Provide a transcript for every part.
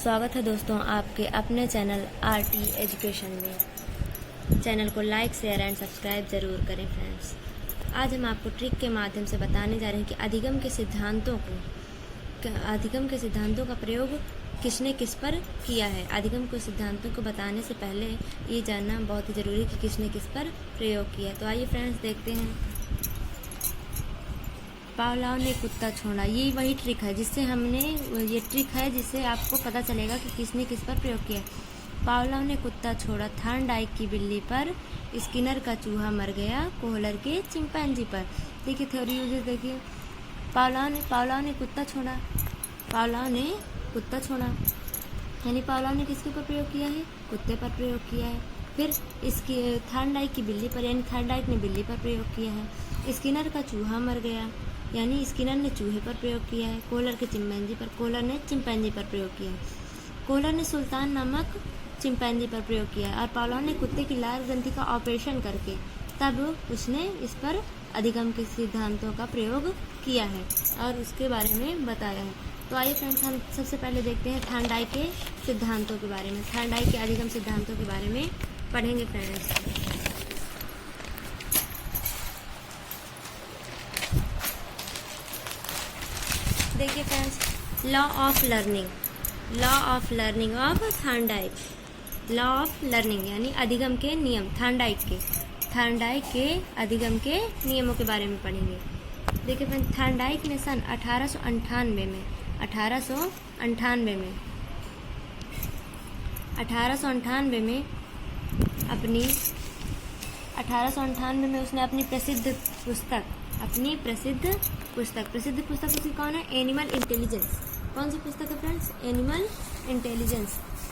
स्वागत है दोस्तों आपके अपने चैनल आरटी एजुकेशन में। चैनल को लाइक शेयर एंड सब्सक्राइब ज़रूर करें फ्रेंड्स। आज हम आपको ट्रिक के माध्यम से बताने जा रहे हैं कि अधिगम के सिद्धांतों का प्रयोग किसने किस पर किया है। अधिगम के सिद्धांतों को बताने से पहले ये जानना बहुत ही ज़रूरी है कि किसने किस पर प्रयोग किया। तो आइए फ्रेंड्स देखते हैं। पावलोव ने कुत्ता छोड़ा, ये वही ट्रिक है जिससे जिससे आपको पता चलेगा कि किसने किस पर प्रयोग किया। पावलोव ने कुत्ता छोड़ा, थॉर्नडाइक की बिल्ली पर, स्किनर का चूहा मर गया, कोहलर के चिंपैंजी पर। देखिए थ्योरी यूजेस देखिए। पावलोव ने कुत्ता छोड़ा, यानी पावलोव ने किसके ऊपर प्रयोग किया है? कुत्ते पर प्रयोग किया है। फिर इसकी थॉर्नडाइक की बिल्ली पर, यानी थॉर्नडाइक ने बिल्ली पर प्रयोग किया है। स्किनर का चूहा मर गया, यानी स्किनर ने चूहे पर प्रयोग किया है। कोहलर के चिंपैंजी पर, कोहलर ने चिंपैंजी पर प्रयोग किया है। कोहलर ने सुल्तान नामक चिंपैंजी पर प्रयोग किया है। और पावलोव ने कुत्ते की लाल ग्रंथि का ऑपरेशन करके तब उसने इस पर अधिगम के सिद्धांतों का प्रयोग किया है और उसके बारे में बताया है। तो आइए फ्रेंड्स, हम सबसे पहले देखते हैं थॉर्नडाइक के सिद्धांतों के बारे में। थॉर्नडाइक के अधिगम सिद्धांतों के बारे में पढ़ेंगे फ्रेंड्स। देखिए friends, law of learning of Thorndike. Law of learning यानी अधिगम के नियम, थॉर्नडाइक के अधिगम के नियमों के बारे में पढ़ेंगे। देखिए फ्रेंड्स, थॉर्नडाइक ने सन 1898 में उसने अपनी प्रसिद्ध पुस्तक उसकी कौन है? Animal intelligence. कौन सी पुस्तक है फ्रेंड्स?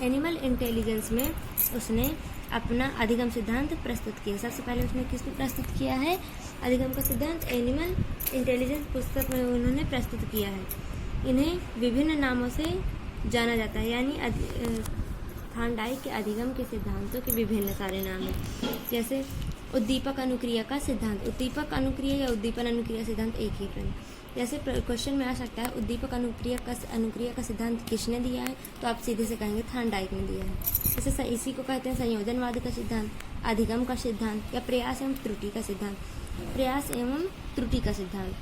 एनिमल इंटेलिजेंस में उसने अपना अधिगम सिद्धांत प्रस्तुत किया। सबसे पहले उसने किसको प्रस्तुत किया है? अधिगम का सिद्धांत एनिमल इंटेलिजेंस पुस्तक में उन्होंने प्रस्तुत किया है। इन्हें विभिन्न नामों से जाना जाता है, यानी थॉर्नडाइक के अधिगम के सिद्धांतों के विभिन्न सारे नाम हैं। जैसे उद्दीपक अनुक्रिया का सिद्धांत, उद्दीपक अनुक्रिया या उद्दीपन अनुक्रिया सिद्धांत एक ही फ्रेंड। जैसे क्वेश्चन में आ सकता है उद्दीपक अनुक्रिया का सिद्धांत किसने दिया है, तो आप सीधे से कहेंगे थॉर्नडाइक ने दिया है। जैसे इसी को कहते हैं संयोजनवाद का सिद्धांत, अधिगम का सिद्धांत या प्रयास एवं त्रुटि का सिद्धांत। प्रयास एवं त्रुटि का सिद्धांत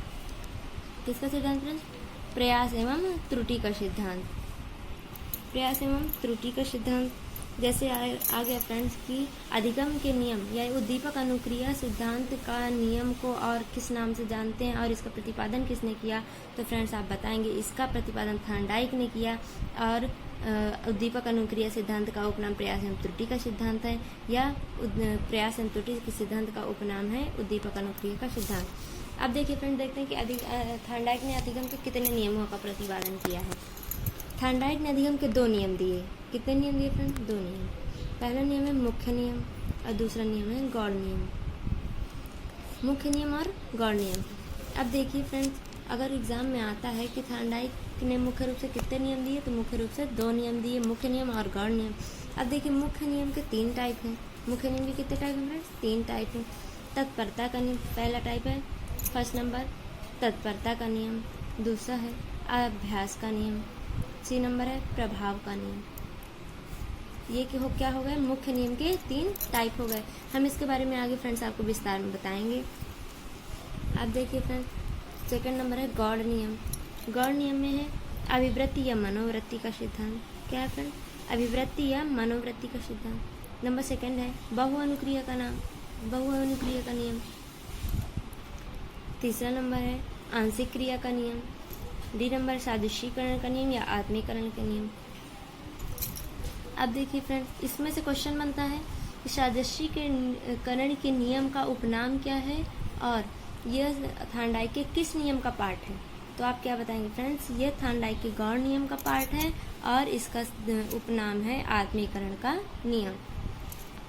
किसका सिद्धांत फ्रेंड्स? प्रयास एवं त्रुटि का सिद्धांत। जैसे आ गया फ्रेंड्स कि अधिगम के नियम या उद्दीपक अनुक्रिया सिद्धांत का नियम को और किस नाम से जानते हैं और इसका प्रतिपादन किसने किया, तो फ्रेंड्स आप बताएंगे इसका प्रतिपादन थॉर्नडाइक ने किया और उद्दीपक अनुक्रिया सिद्धांत का उपनाम प्रयास एवं त्रुटि का सिद्धांत है, या प्रयास एवं त्रुटि के सिद्धांत का उपनाम है उद्दीपक अनुक्रिया का सिद्धांत। अब देखिए फ्रेंड्स, देखते हैं कि थॉर्नडाइक ने अधिगम के कितने नियमों का प्रतिपादन किया है। थॉर्नडाइक ने अधिगम के 2 नियम दिए। कितने नियम दिए फ्रेंड्स? 2 नियम। पहला नियम है मुख्य नियम और दूसरा नियम है गौड़ नियम। मुख्य नियम और गौड़ नियम। अब देखिए फ्रेंड्स, अगर एग्जाम में आता है कि थॉर्नडाइक ने मुख्य रूप से कितने नियम दिए, तो मुख्य रूप से 2 नियम दिए, मुख्य नियम और गौड़ नियम। अब देखिए मुख्य नियम के 3 टाइप हैं। मुख्य नियम के कितने टाइप हैं फ्रेंड्स? 3 टाइप हैं। तत्परता का नियम पहला टाइप है, फर्स्ट नंबर तत्परता का नियम। दूसरा है अभ्यास का नियम। सी नंबर है प्रभाव का नियम। ये क्या हो गए? मुख्य नियम के 3 टाइप हो गए। हम इसके बारे में आगे फ्रेंड्स आपको विस्तार में बताएंगे। अब देखिए फ्रेंड्स, सेकंड नंबर है गौड़ नियम। गौड़ नियम में है अभिवृत्ति या मनोवृत्ति का सिद्धांत। क्या है फ्रेंड्स? अभिवृत्ति या मनोवृत्ति का सिद्धांत। नंबर सेकंड है बहुअनुक्रिया का नियम। तीसरा नंबर है आंशिक क्रिया का नियम। डी नंबर सादृश्यीकरण का नियम या आत्मीकरण का नियम। अब देखिए फ्रेंड्स, इसमें से क्वेश्चन बनता है कि सादृश्यीकरण के नियम का उपनाम क्या है और यह थॉर्नडाइक के किस नियम का पार्ट है। तो आप क्या बताएंगे फ्रेंड्स? ये थॉर्नडाइक के गौड़ नियम का पार्ट है और इसका उपनाम है आत्मीकरण का नियम।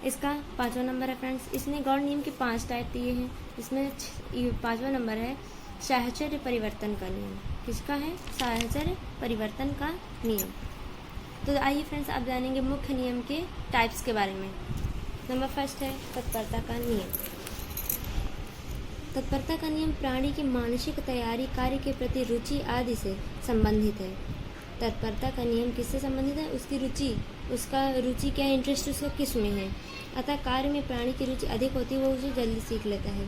इसका 5वां नंबर है फ्रेंड्स। इसने गौड़ नियम के 5 टाइप दिए हैं। इसमें 5वां नंबर है साहचर्य परिवर्तन का नियम। किसका है? साहचर्य परिवर्तन का नियम। तो आइए फ्रेंड्स, आप जानेंगे मुख्य नियम के टाइप्स के बारे में। नंबर फर्स्ट है तत्परता का नियम। तत्परता का नियम प्राणी की मानसिक तैयारी, कार्य के प्रति रुचि आदि से संबंधित है। तत्परता का नियम किससे संबंधित है? उसकी रुचि, उसका रुचि क्या है, इंटरेस्ट उसका किस में है। अतः कार्य में प्राणी की रुचि अधिक होती है, वो उसे जल्दी सीख लेता है।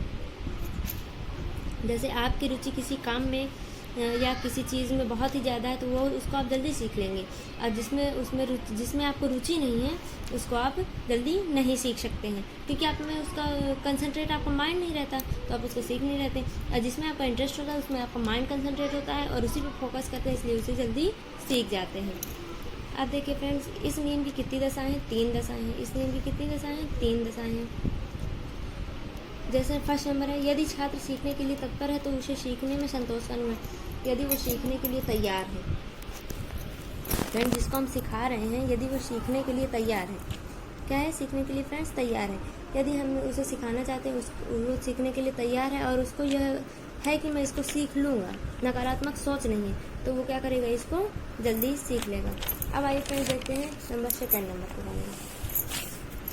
जैसे आपकी रुचि किसी काम में या किसी चीज़ में बहुत ही ज़्यादा है तो वो उसको आप जल्दी सीख लेंगे, और जिसमें आपको रुचि नहीं है उसको आप जल्दी नहीं सीख सकते हैं, क्योंकि आप में उसका कंसंट्रेट, आपका माइंड नहीं रहता, तो आप उसको सीख नहीं रहते। और जिसमें आपका इंटरेस्ट होता है उसमें आपका माइंड कंसंट्रेट होता है और उसी पर फोकस करते हैं, इसलिए उसे जल्दी सीख जाते हैं। अब देखिए फ्रेंड्स, इस नियम की कितनी दशाएं हैं? 3 दशाएं हैं। इस नियम की कितनी दशाएं हैं? 3 दशाएं हैं। जैसे फर्स्ट नंबर है, यदि छात्र सीखने के लिए तत्पर है तो उसे सीखने में संतोष का अनुभव, यदि वो सीखने के लिए तैयार है। फ्रेंड्स, जिसको हम सिखा रहे हैं, यदि वो सीखने के लिए तैयार है, क्या है? सीखने के लिए फ्रेंड्स तैयार है। यदि हम उसे सिखाना चाहते हैं, वो सीखने के लिए तैयार है और उसको यह है कि मैं इसको सीख लूँगा, नकारात्मक सोच नहीं है, तो वो क्या करेगा? इसको जल्दी सीख लेगा। अब आइए फ्रेंड्स देखते हैं सेकंड नंबर के बारे में।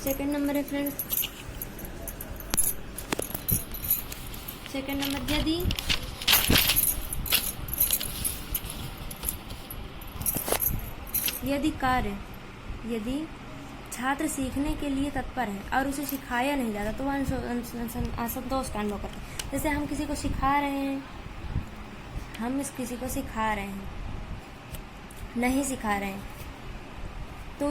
सेकंड नंबर है फ्रेंड्स, सेकंड नंबर, यदि छात्र सीखने के लिए तत्पर है और उसे सिखाया नहीं जाता तो वह असंतोष का अनुभव करता है। जैसे हम किसी को सिखा रहे हैं, किसी को सिखा रहे हैं, नहीं सिखा रहे हैं, तो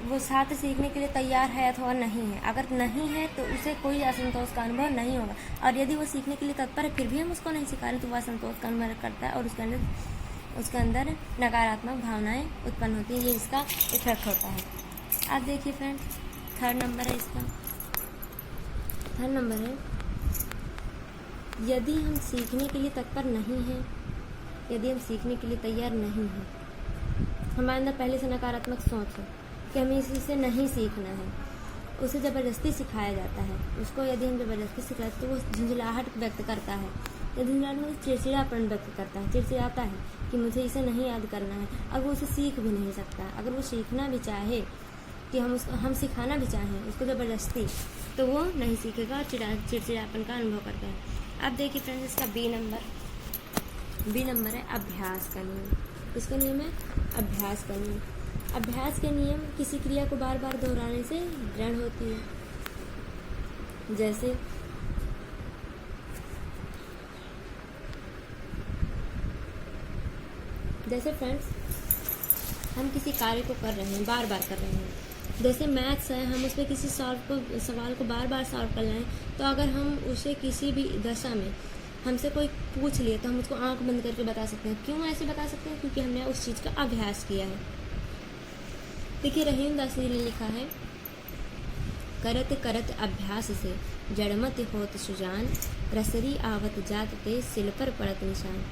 वो छात्र सीखने के लिए तैयार है अथवा नहीं है। अगर नहीं है तो उसे कोई असंतोष का अनुभव नहीं होगा, और यदि वो सीखने के लिए तत्पर है फिर भी हम उसको नहीं सिखा रहे तो वह असंतोष का अनुभव करता है और उसके अंदर नकारात्मक भावनाएं उत्पन्न होती हैं। ये इसका इफेक्ट होता है। अब देखिए फ्रेंड्स, थर्ड नंबर है इसका। थर्ड नंबर है, यदि हम सीखने के लिए तत्पर नहीं हैं, यदि हम सीखने के लिए तैयार नहीं हैं, हमारे अंदर पहले से नकारात्मक सोच है कि हमें इसे नहीं सीखना है, उसे ज़बरदस्ती सिखाया जाता है। उसको यदि हम ज़बरदस्ती सिखाते तो वो झुंझलाहट व्यक्त करता है, झुंझलाहट चिड़चिड़ापन व्यक्त करता है, चिड़चिड़ाता है कि मुझे इसे नहीं याद करना है। अब वो उसे सीख भी नहीं सकता। अगर वो सीखना भी चाहे कि हम सिखाना भी चाहें उसको ज़बरदस्ती, तो वो नहीं सीखेगा और चिड़चिड़ापन का अनुभव करता है। अब देखिए फ्रेंड्स, इसका बी नंबर है अभ्यास का नियम। इसका नियम है अभ्यास का नियम। अभ्यास के नियम किसी क्रिया को बार बार दोहराने से दृढ़ होती है। जैसे फ्रेंड्स, हम किसी कार्य को कर रहे हैं, बार बार कर रहे हैं। जैसे मैथ्स है, हम उसमें किसी सवाल को बार बार सॉल्व कर रहे हैं, तो अगर हम उसे किसी भी दशा में हमसे कोई पूछ लिए तो हम उसको आंख बंद करके बता सकते हैं। क्यों ऐसे बता सकते हैं? क्योंकि हमने उस चीज़ का अभ्यास किया है। देखिए, रहीम दास जी ने लिखा है, करत करत अभ्यास से जड़मत होत सुजान, रसरी आवत जात ते सिल पर पड़त निशान।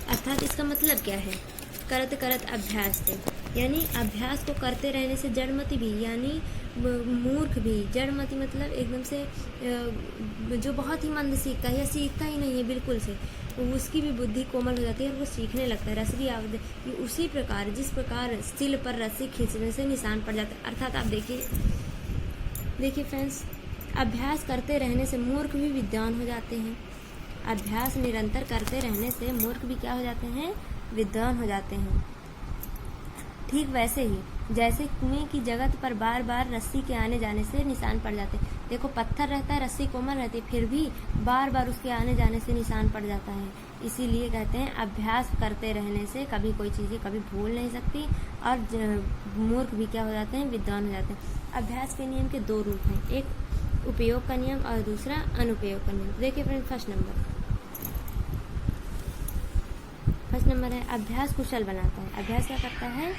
अर्थात इसका मतलब क्या है? करत करत अभ्यास से, यानी अभ्यास को करते रहने से जड़मति भी, यानी मूर्ख भी, जड़मति मतलब एकदम से जो बहुत ही मंद सीखता है या सीखता ही नहीं है बिल्कुल से, उसकी भी बुद्धि कोमल हो जाती है और वो सीखने लगता है। रसरी आवत, ये उसी प्रकार जिस प्रकार सिल पर रस्सी खींचने से निशान पड़ जाता है। अर्थात आप देखिए फ्रेंड्स, अभ्यास करते रहने से मूर्ख भी विद्वान हो जाते हैं। अभ्यास निरंतर करते रहने से मूर्ख भी क्या हो जाते हैं? विद्वान हो जाते हैं। ठीक वैसे ही जैसे कुएं की जगत पर बार बार रस्सी के आने जाने से निशान पड़ जाते हैं। देखो, पत्थर रहता है, रस्सी कोमल रहती है, फिर भी बार बार उसके आने जाने से निशान पड़ जाता है। इसीलिए कहते हैं अभ्यास करते रहने से कभी कोई चीज़ें कभी भूल नहीं सकती और मूर्ख भी क्या हो जाते हैं? विद्वान हो जाते हैं। अभ्यास के नियम के 2 रूप हैं, एक उपयोग का नियम और दूसरा अनुपयोग का नियम। देखिए फ्रेंड, फर्स्ट नंबर है अभ्यास कुशल बनाता है। अभ्यास क्या करता है?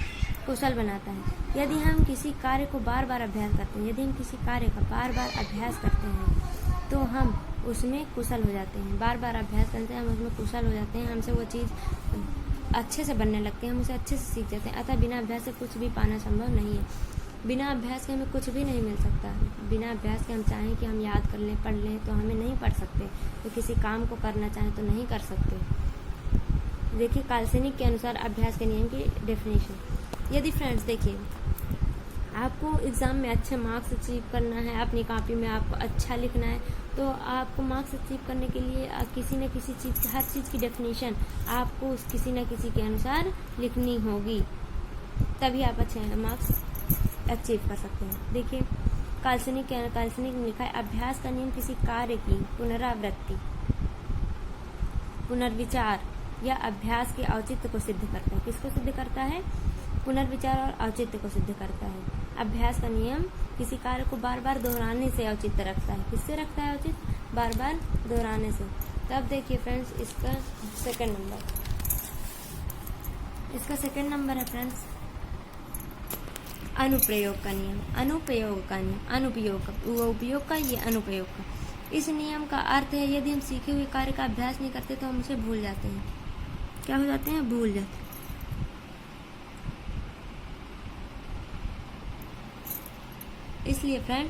कुशल बनाता है। यदि हम किसी कार्य को बार बार अभ्यास करते हैं, यदि हम किसी कार्य का बार बार अभ्यास करते हैं तो हम उसमें कुशल हो जाते हैं। बार बार अभ्यास करते हैं, हम उसमें कुशल हो जाते हैं, हमसे वो चीज़ अच्छे से बनने लगते हैं, हम उसे अच्छे से सीख जाते हैं। अतः बिना अभ्यास से कुछ भी पाना संभव नहीं है। बिना अभ्यास के हमें कुछ भी नहीं मिल सकता। बिना अभ्यास के हम चाहें कि हम याद कर लें, पढ़ लें, तो हमें नहीं पढ़ सकते। तो किसी काम को करना चाहें तो नहीं कर सकते। देखिए, काल्सनिक के अनुसार अभ्यास के नियम की डेफिनेशन। यदि फ्रेंड्स देखिए, आपको एग्ज़ाम में अच्छे मार्क्स अचीव करना है, अपनी कॉपी में आपको अच्छा लिखना है तो आपको मार्क्स अचीव करने के लिए किसी न किसी चीज़, हर चीज़ की डेफिनेशन आपको उस किसी न किसी के अनुसार लिखनी होगी, तभी आप अच्छे मार्क्स अचीव कर सकते हैं। देखिए काल्पनिक में लिखा है, अभ्यास का नियम किसी कार्य की पुनरावृत्ति, पुनर्विचार या अभ्यास के औचित्य को सिद्ध करता है। किसको सिद्ध करता है? पुनर्विचार और औचित्य को सिद्ध करता है। अभ्यास का नियम किसी कार्य को बार बार दोहराने से औचित्य रखता है। किससे रखता है औचित्य? बार बार दोहराने से। तब देखिए फ्रेंड्स इसका सेकंड नंबर है फ्रेंड्स अनुप्रयोग का नियम। उपयोग का, ये अनुप्रयोग का। इस नियम का अर्थ है यदि हम सीखे हुए कार्य का अभ्यास नहीं करते तो हम उसे भूल जाते हैं। क्या हो जाते हैं? भूल जाते हैं। इसलिए फ्रेंड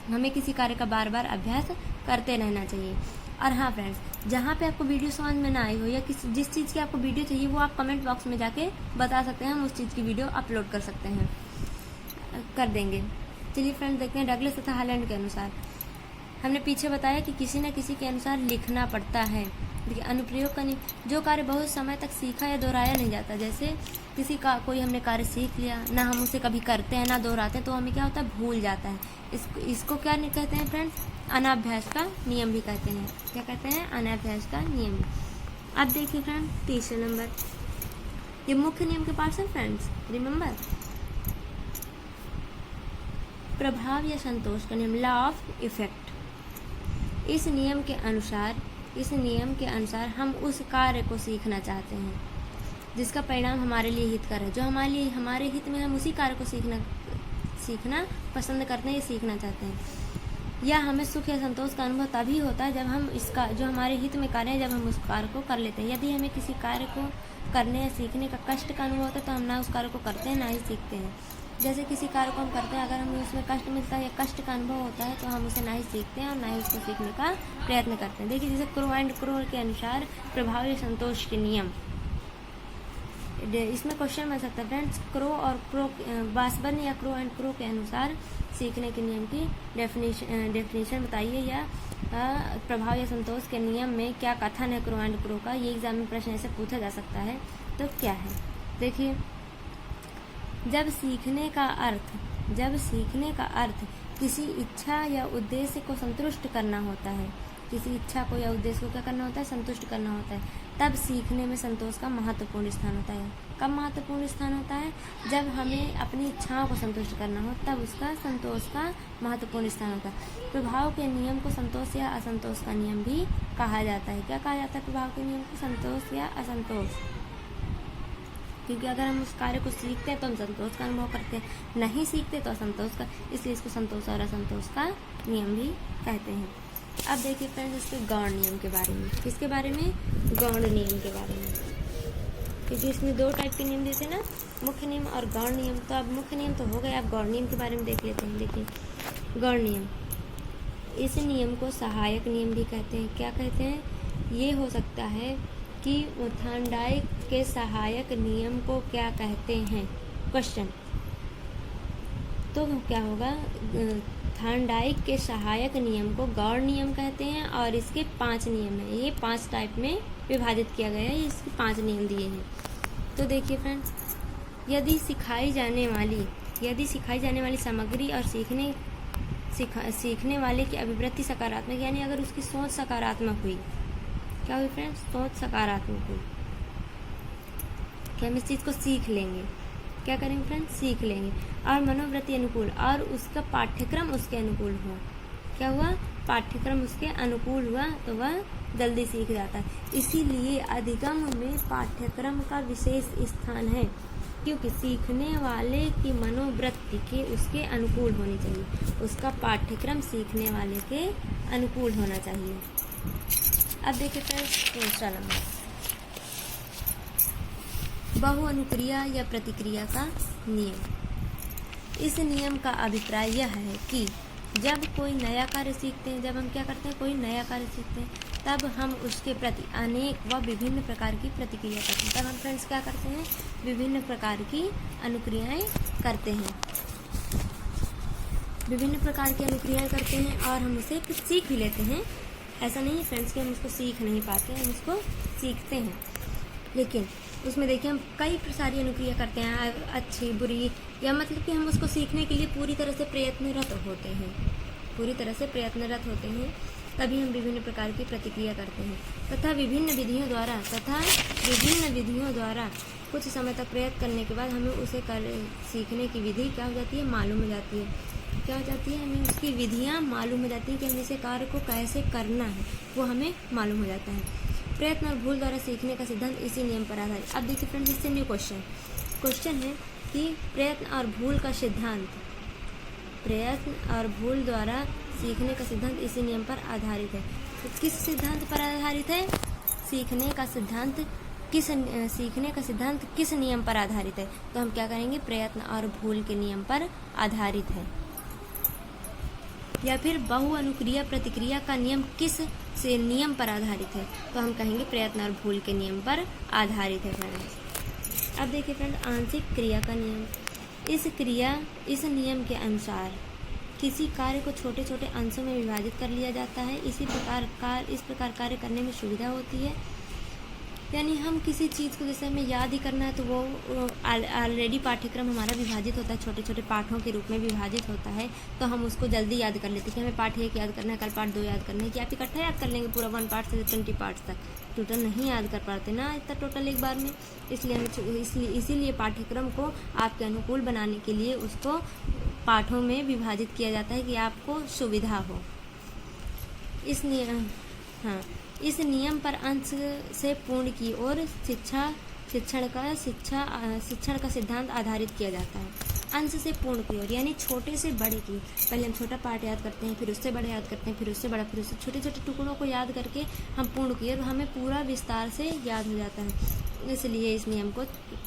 हमें किसी कार्य का बार बार अभ्यास करते रहना चाहिए। और हाँ फ्रेंड्स, जहाँ पे आपको वीडियो समझ में ना आई हो या जिस चीज़ की आपको वीडियो चाहिए वो आप कमेंट बॉक्स में जाके बता सकते हैं, हम उस चीज़ की वीडियो अपलोड कर सकते हैं, कर देंगे। चलिए फ्रेंड्स देखते हैं डगलस तथा हॉलैंड के अनुसार। हमने पीछे बताया कि किसी न किसी के अनुसार लिखना पड़ता है। देखिए अनुप्रयोग का नियम, जो कार्य बहुत समय तक सीखा या दोहराया नहीं जाता, जैसे कोई हमने कार्य सीख लिया, ना हम उसे कभी करते हैं ना दोहराते हैं, तो हमें क्या होता है? भूल जाता है। इसको क्या कहते हैं फ्रेंड्स? अनाभ्यास का नियम भी कहते हैं। क्या कहते हैं? अनाभ्यास का नियम। अब देखिए फ्रेंड तीसरे नंबर, ये मुख्य नियम के पास है फ्रेंड्स, रिमेम्बर प्रभाव या संतोष का नियम, लॉ ऑफ इफेक्ट। इस नियम के अनुसार हम उस कार्य को सीखना चाहते हैं जिसका परिणाम हमारे लिए हितकर है। जो हमारे हित में, हम उसी कार्य को सीखना पसंद करते हैं या सीखना चाहते हैं। या हमें सुख या संतोष का अनुभव तभी होता है जब हम इसका, जो हमारे हित में कार्य है, जब हम उस कार्य को कर लेते हैं। यदि हमें किसी कार्य को करने या सीखने का कष्ट का अनुभव होता है तो हम ना उस कार्य को करते हैं ना ही सीखते हैं। जैसे किसी कार्य को हम करते हैं, अगर हमें उसमें कष्ट मिलता है या कष्ट का अनुभव होता है तो हम उसे ना ही सीखते हैं और ना ही उसको सीखने का प्रयत्न करते हैं। देखिए जैसे क्रो एंड क्रो के अनुसार प्रभाव या संतोष के नियम, इसमें क्वेश्चन बन सकता है फ्रेंड्स, क्रो और क्रो बासबर्न या क्रो एंड क्रो के अनुसार सीखने के नियम की डेफिनेशन बताइए, या प्रभाव या संतोष के नियम में क्या कथन है क्रो एंड क्रो का। ये एग्जाम में प्रश्न ऐसे पूछा जा सकता है, तो क्या है? देखिए जब सीखने का अर्थ किसी इच्छा या उद्देश्य को संतुष्ट करना होता है, किसी इच्छा को या उद्देश्य को क्या करना होता है? संतुष्ट करना होता है, तब सीखने में संतोष का महत्वपूर्ण स्थान होता है। कब महत्वपूर्ण स्थान होता है? जब हमें अपनी इच्छाओं को संतुष्ट करना हो, तब उसका संतोष का महत्वपूर्ण स्थान होता है। प्रभाव के नियम को संतोष या असंतोष का नियम भी कहा जाता है। क्या कहा जाता है प्रभाव के नियम को? संतोष या असंतोष। क्योंकि अगर हम उस कार्य को सीखते हैं तो हम संतोष का अनुभव करते हैं, नहीं सीखते तो असंतोष का, इसलिए इसको संतोष और असंतोष का नियम भी कहते हैं। अब देखिए फ्रेंड्स इसके गौण नियम के बारे में। किसके बारे में? गौण नियम के बारे में। क्योंकि इसमें दो टाइप के नियम देते हैं ना, मुख्य नियम और गौण नियम। तो अब मुख्य नियम तो हो गए, अब गौण नियम के बारे में देख लेते हैं। देखिए गौण नियम, इस नियम को सहायक नियम भी कहते हैं। क्या कहते हैं? ये हो सकता है कि थॉर्नडाइक के सहायक नियम को क्या कहते हैं? क्वेश्चन तो क्या होगा? थॉर्नडाइक के सहायक नियम को गौण नियम कहते हैं और इसके 5 नियम हैं। ये 5 टाइप में विभाजित किया गया है, इसके 5 नियम दिए हैं। तो देखिए फ्रेंड्स, यदि सिखाई जाने वाली सामग्री और सीखने वाले की अभिवृत्ति सकारात्मक, यानी अगर उसकी सोच सकारात्मक हुई, क्या हुई फ्रेंड्स? सोच सकारात्मक हुई कि हम इस चीज़ को सीख लेंगे। क्या करेंगे फ्रेंड्स? सीख लेंगे। और मनोवृत्ति अनुकूल, और उसका पाठ्यक्रम उसके अनुकूल हुआ। क्या हुआ? पाठ्यक्रम उसके अनुकूल हुआ तो वह जल्दी सीख जाता है। इसीलिए अधिगम में पाठ्यक्रम का विशेष स्थान है, क्योंकि सीखने वाले की मनोवृत्ति के उसके अनुकूल होनी चाहिए, उसका पाठ्यक्रम सीखने वाले के अनुकूल होना चाहिए। अब देखिए फ्रेंड्स दूसरा नंबर, बहुअनुक्रिया या प्रतिक्रिया का नियम। इस नियम का अभिप्राय यह है कि जब कोई नया कार्य सीखते हैं, जब हम क्या करते हैं? कोई नया कार्य सीखते हैं, तब हम उसके प्रति अनेक व विभिन्न प्रकार की प्रतिक्रिया करते हैं। तब हम फ्रेंड्स क्या करते हैं? विभिन्न प्रकार की अनुक्रियाएं करते हैं। विभिन्न प्रकार की अनुक्रियाएं करते हैं और हम उसे कुछ सीख भी लेते हैं। ऐसा नहीं है फ्रेंड्स कि हम उसको सीख नहीं पाते, हम उसको सीखते हैं, लेकिन उसमें देखिए हम कई सारी अनुक्रिया करते हैं, अच्छी बुरी, या मतलब कि हम उसको सीखने के लिए पूरी तरह से प्रयत्नरत होते हैं, पूरी तरह से प्रयत्नरत होते हैं, तभी हम विभिन्न प्रकार की प्रतिक्रिया करते हैं। तथा विभिन्न विधियों द्वारा कुछ समय तक प्रयत्न करने के बाद हमें उसे सीखने की विधि क्या हो जाती है, मालूम हो जाती है। क्या हो जाती है, हमें उसकी विधियाँ मालूम हो जाती हैं कि हमें इसे कार्य को कैसे करना है, वो हमें मालूम हो जाता है। प्रयत्न और भूल द्वारा सीखने का सिद्धांत इसी नियम पर आधारित। अब देखिए फ्रेंड्स, इससे न्यू क्वेश्चन है कि प्रयत्न और भूल का सिद्धांत, प्रयत्न और भूल द्वारा सीखने का सिद्धांत इसी नियम पर आधारित है। तो किस सिद्धांत पर आधारित है? सीखने का सिद्धांत किस नियम पर आधारित है? तो हम क्या करेंगे, प्रयत्न और भूल के नियम पर आधारित है। या फिर बहु अनुक्रिया प्रतिक्रिया का नियम किस से नियम पर आधारित है? तो हम कहेंगे प्रयत्न और भूल के नियम पर आधारित है फ्रेंड्स। अब देखिए फ्रेंड, आंशिक क्रिया का नियम। इस नियम के अनुसार किसी कार्य को छोटे छोटे अंशों में विभाजित कर लिया जाता है, इस प्रकार कार्य करने में सुविधा होती है। यानी हम किसी चीज़ को जैसे हमें याद ही करना है तो वो ऑलरेडी पाठ्यक्रम हमारा विभाजित होता है, छोटे छोटे पाठों के रूप में विभाजित होता है, तो हम उसको जल्दी याद कर लेते हैं कि हमें पाठ 1 याद करना है, कल पाठ 2 याद करना है, कि आप इकट्ठा याद कर लेंगे पूरा 1 पार्ट से 20 पार्ट्स तक, टोटल नहीं याद कर पाते ना इतना टोटल एक बार में। इसीलिए पाठ्यक्रम को आपके अनुकूल बनाने के लिए उसको पाठों में विभाजित किया जाता है कि आपको सुविधा हो। इस नियम पर अंश से पूर्ण की ओर शिक्षण का सिद्धांत आधारित किया जाता है। अंश से पूर्ण की ओर यानी छोटे से बड़े की, पहले हम छोटा पार्ट याद करते हैं, फिर उससे बड़ा याद करते हैं, फिर उससे बड़ा, फिर उससे छोटे छोटे टुकड़ों को याद करके हम पूर्ण की ओर, हमें पूरा विस्तार से याद हो जाता है। इसलिए इस नियम को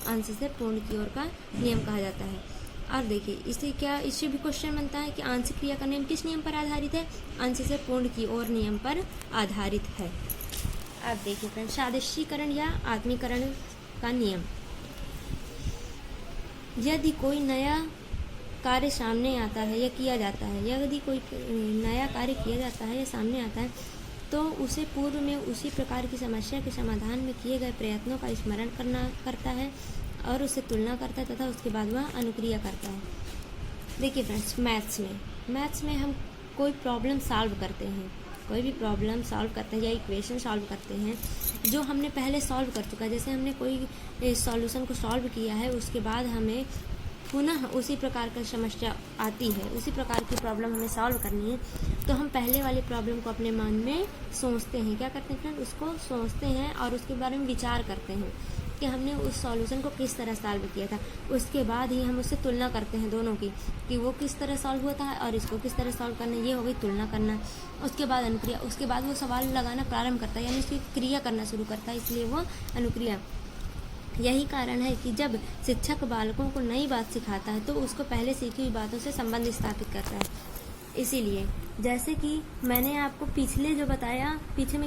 अंश से पूर्ण की ओर का नियम कहा जाता है। और देखिए इससे भी क्वेश्चन बनता है कि आंशिक क्रिया का नियम किस नियम पर आधारित है? अंश से पूर्ण की ओर नियम पर आधारित है। अब देखिए फ्रेंड्स, सादृश्यीकरण या आत्मीकरण का नियम। यदि कोई नया कार्य सामने आता है या किया जाता है, यदि कोई नया कार्य किया जाता है या सामने आता है, तो उसे पूर्व में उसी प्रकार की समस्या के समाधान में किए गए प्रयत्नों का स्मरण करता है और उससे तुलना करता है तथा उसके बाद वह अनुक्रिया करता है। देखिए फ्रेंड्स, मैथ्स में हम कोई प्रॉब्लम सॉल्व करते हैं, कोई भी प्रॉब्लम सॉल्व करते हैं या इक्वेशन सॉल्व करते हैं जो हमने पहले सॉल्व कर चुका है। जैसे हमने कोई सॉल्यूशन को सॉल्व किया है, उसके बाद हमें पुनः उसी प्रकार की समस्या आती है, उसी प्रकार की प्रॉब्लम हमें सॉल्व करनी है, तो हम पहले वाली प्रॉब्लम को अपने मन में सोचते हैं। क्या करते हैं फ्रेंड? उसको सोचते हैं और उसके बारे में विचार करते हैं कि हमने उस सॉल्यूशन को किस तरह सॉल्व किया था। उसके बाद ही हम उससे तुलना करते हैं दोनों की, कि वो किस तरह सॉल्व हुआ था और इसको किस तरह सॉल्व करना है। ये हो गई तुलना करना। उसके बाद अनुक्रिया, उसके बाद वो सवाल लगाना प्रारंभ करता है, यानी उसकी क्रिया करना शुरू करता है, इसलिए वो अनुक्रिया। यही कारण है कि जब शिक्षक बालकों को नई बात सिखाता है तो उसको पहले सीखी हुई बातों से संबंध स्थापित करता है। इसीलिए जैसे कि मैंने आपको पीछे में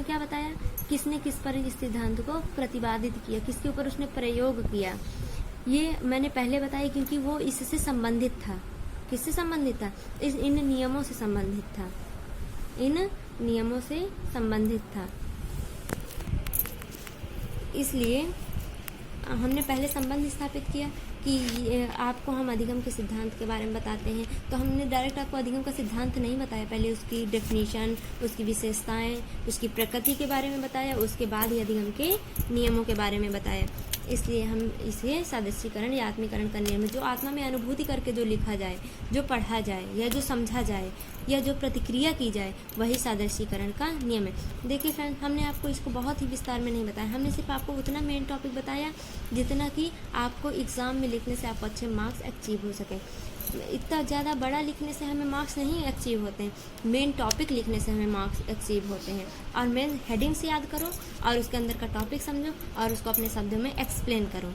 क्या बताया, किसने किस पर इस सिद्धांत को प्रतिपादित किया, किसके ऊपर उसने प्रयोग किया, ये मैंने पहले बताया क्योंकि वो इससे संबंधित था। किससे संबंधित था? इन नियमों से संबंधित था, इन नियमों से संबंधित था। इसलिए हमने पहले संबंध स्थापित किया कि आपको हम अधिगम के सिद्धांत के बारे में बताते हैं, तो हमने डायरेक्ट आपको अधिगम का सिद्धांत नहीं बताया, पहले उसकी डेफिनेशन, उसकी विशेषताएं, उसकी प्रकृति के बारे में बताया, उसके बाद ही अधिगम के नियमों के बारे में बताया। इसलिए हम इसे सादृश्यीकरण या आत्मीकरण का नियम, जो आत्मा में अनुभूति करके जो लिखा जाए, जो पढ़ा जाए या जो समझा जाए या जो प्रतिक्रिया की जाए, वही सादृश्यीकरण का नियम है। देखिए फ्रेंड, हमने आपको इसको बहुत ही विस्तार में नहीं बताया, हमने सिर्फ आपको उतना मेन टॉपिक बताया जितना कि आपको एग्ज़ाम में लिखने से आपको अच्छे मार्क्स अचीव हो सके। इतना ज़्यादा बड़ा लिखने से हमें मार्क्स नहीं अचीव होते हैं, मेन टॉपिक लिखने से हमें मार्क्स अचीव होते हैं। और मेन हेडिंग से याद करो और उसके अंदर का टॉपिक समझो और उसको अपने शब्दों में एक्सप्लेन करो,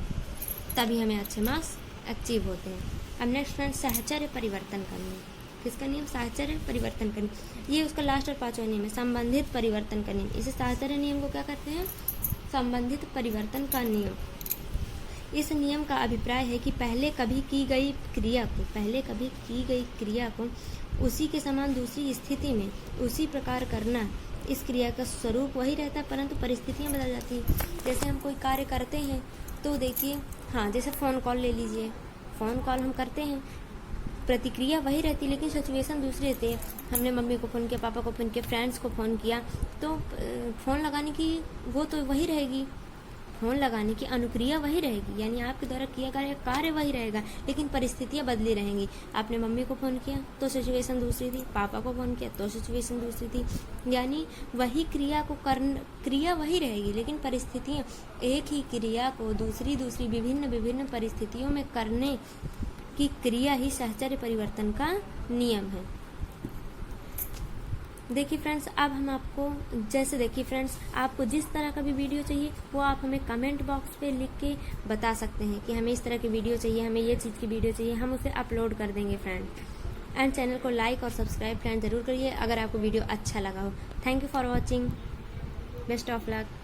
तभी हमें अच्छे मार्क्स अचीव होते हैं। अब नेक्स्ट फ्रेंड, साहचर्य परिवर्तन का नियम। किसका नियम? साहचर्य परिवर्तन का नियम। ये उसका लास्ट और 5वां नियम है, संबंधित परिवर्तन का नियम। इसे साहचर्य नियम को क्या कहते हैं? संबंधित परिवर्तन का नियम। इस नियम का अभिप्राय है कि पहले कभी की गई क्रिया को उसी के समान दूसरी स्थिति में उसी प्रकार करना, इस क्रिया का स्वरूप वही रहता है, परंतु परिस्थितियाँ बदल जाती हैं। जैसे हम कोई कार्य करते हैं तो देखिए, हाँ, जैसे फ़ोन कॉल ले लीजिए, फ़ोन कॉल हम करते हैं, प्रतिक्रिया वही रहती है लेकिन सिचुएशन दूसरी रहती है। हमने मम्मी को फ़ोन किया, पापा को फ़ोन किया, फ्रेंड्स को फ़ोन किया, तो फ़ोन लगाने की वो तो वही रहेगी, फ़ोन लगाने की अनुक्रिया वही रहेगी, यानी आपके द्वारा किया गया कार्य वही रहेगा, लेकिन परिस्थितियाँ बदली रहेंगी। आपने मम्मी को फ़ोन किया तो सिचुएशन दूसरी थी, पापा को फ़ोन किया तो सिचुएशन दूसरी थी, यानी वही क्रिया वही रहेगी, लेकिन परिस्थितियाँ, एक ही क्रिया को दूसरी विभिन्न परिस्थितियों में करने की क्रिया ही साहचर्य परिवर्तन का नियम है। देखिए फ्रेंड्स, अब हम आपको देखिए फ्रेंड्स, आपको जिस तरह का भी वीडियो चाहिए वो आप हमें कमेंट बॉक्स पे लिख के बता सकते हैं कि हमें इस तरह की वीडियो चाहिए, हमें ये चीज़ की वीडियो चाहिए, हम उसे अपलोड कर देंगे फ्रेंड। एंड चैनल को लाइक और सब्सक्राइब फ्रेंड ज़रूर करिए अगर आपको वीडियो अच्छा लगा हो। Thank you for watching, best of luck.